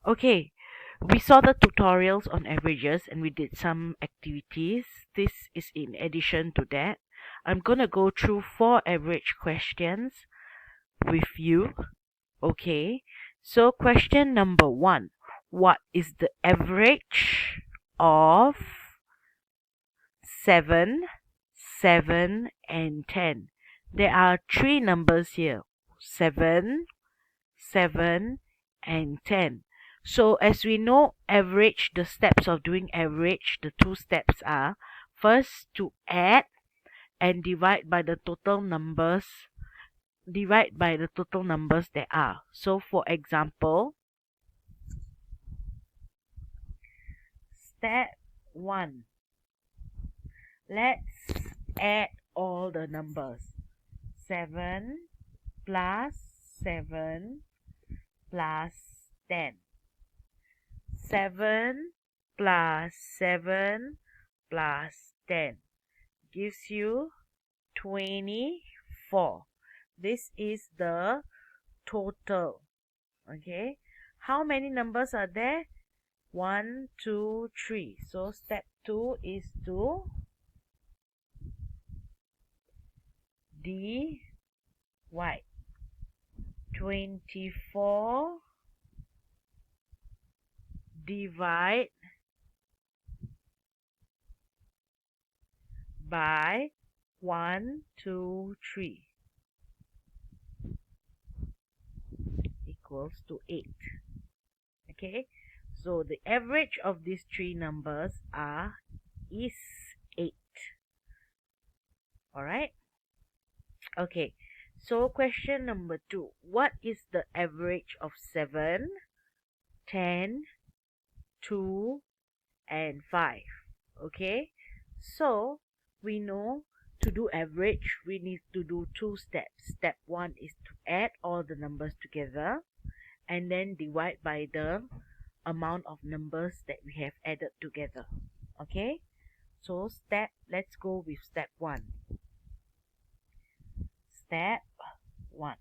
Okay, we saw the tutorials on averages and we did some activities. This is in addition to that. I'm gonna go through 4 average questions with you. Okay, so question number 1. What is the average of 7, 7, and 10? There are 3 numbers here: 7, 7, and 10. So as we know, average, the steps of doing average, the 2 steps are first to add and divide by the total numbers there are. So for example, step 1, let's add all the numbers. 7 plus 7 plus 10. 7 plus 7 plus 10 gives you 24. This is the total. Okay. How many numbers are there? 1, 2, 3. So step 2 is to divide 24 divide by 1, 2, 3 equals to 8. Okay, so the average of these 3 numbers is 8. Alright, okay, so question number 2. What is the average of 7, 10, 2, and 5? Okay, so we know to do average we need to do 2 steps. Step 1 is to add all the numbers together and then divide by the amount of numbers that we have added together. Okay, so let's go with step 1. Step 1.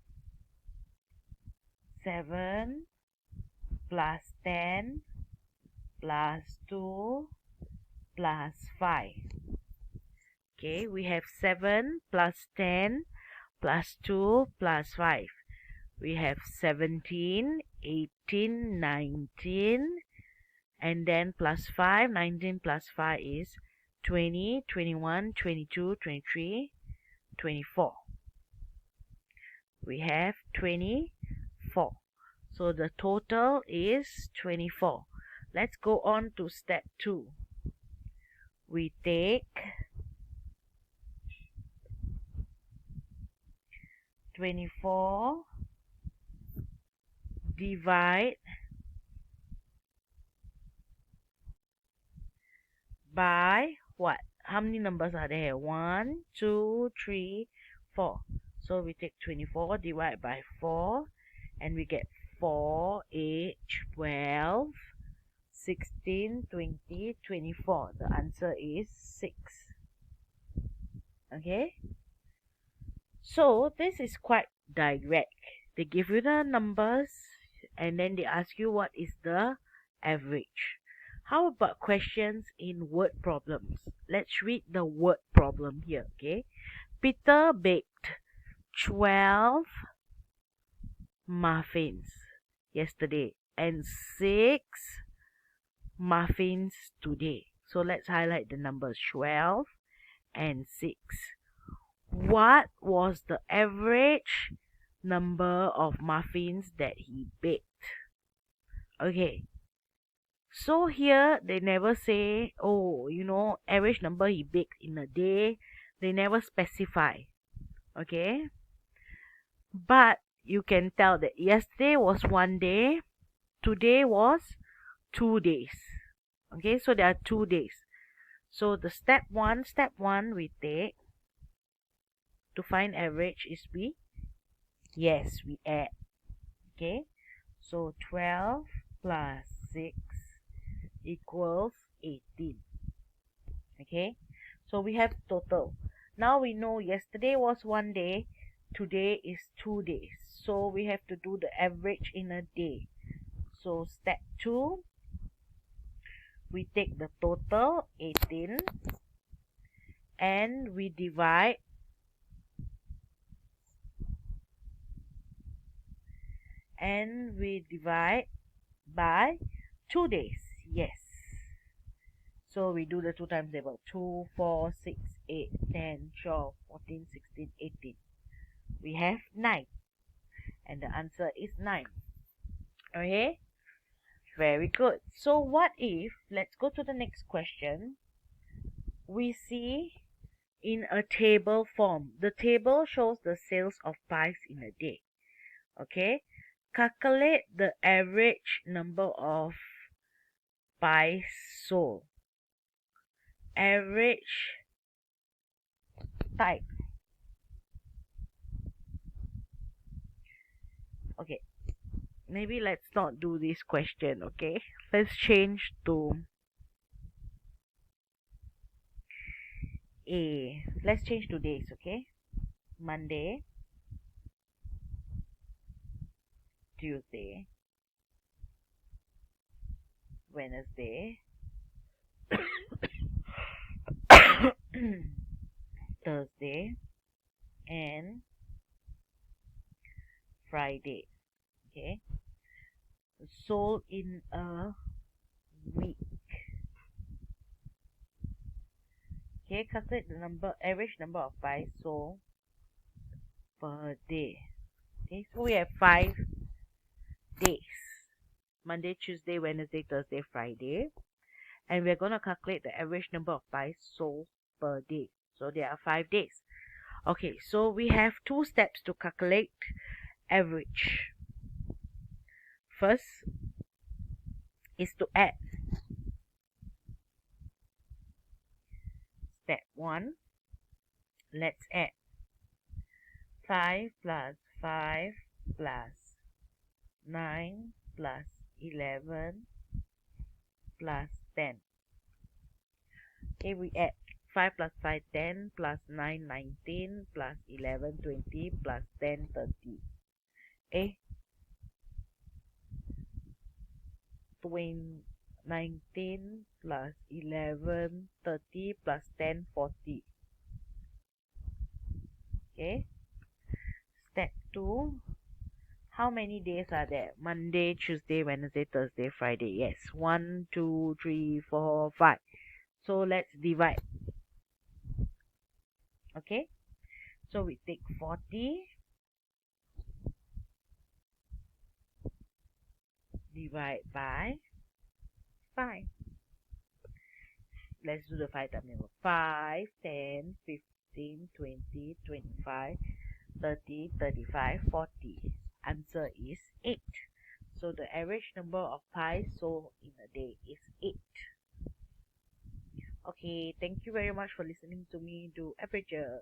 7 plus 10 plus 2 plus 5. Okay, we have 7 plus 10 plus 2 plus 5. We have 17, 18, 19, and then plus 5. 19 plus 5 is 20, 21, 22, 23, 24. We have 24. So the total is 24. Let's go on to step 2. We take 24 divide by what? How many numbers are there? 1, 2, 3, 4. So we take 24 divide by 4 and we get 4, 8, 12, 16, 20, 24. The answer is 6. Okay, so this is quite direct. They give you the numbers and then they ask you what is the average. How about questions in word problems? Let's read the word problem here. Okay, Peter baked 12 muffins yesterday and 6 muffins today. So let's highlight the numbers 12 and 6. What was the average number of muffins that he baked? Okay, so here they never say, oh, average number he baked in a day. They never specify. Okay, but you can tell that yesterday was 1 day, today was 2 days. Okay, so there are 2 days. So the step one we take to find average is we add. Okay, so 12 plus 6 equals 18. Okay, so we have total. Now we know yesterday was 1 day, today is 2 days, so we have to do the average in a day. So step 2, we take the total 18 and we divide by 2 days. Yes. So we do the 2 times table. 2, 4, 6, 8, 10, 12, 14, 16, 18. We have 9. And the answer is 9. Okay? Very good. So what if, let's go to the next question. We see in a table form. The table shows the sales of pies in a day. Okay? Calculate the average number of pies sold. Average type. Okay, maybe let's not do this question, okay? Let's change to let's change to days, okay? Monday, Tuesday, Wednesday, Thursday, and Friday. Okay, sold in a week. Okay, calculate the average number of pies sold per day. Okay, so we have 5 days: Monday, Tuesday, Wednesday, Thursday, Friday. And we're going to calculate the average number of pies sold per day. So there are 5 days. Okay, so we have 2 steps to calculate average. First is to add. Step 1, let's add 5 plus 5 plus 9 plus 11 plus 10. Okay, we add 5 plus 5, 10, plus 9, 19, plus 11, 20, plus 10, 30. Okay, 19 plus 11, 30 plus 10, 40. Okay, step 2, how many days are there? Monday, Tuesday, Wednesday, Thursday, Friday. Yes, 1, 2, 3, 4, 5. So let's divide. Okay, so we take 40 divide by 5. Let's do the 5 times table. 5, 10, 15, 20, 25, 30, 35, 40. Answer is 8. So the average number of pies sold in a day is 8. Okay, thank you very much for listening to me do averages.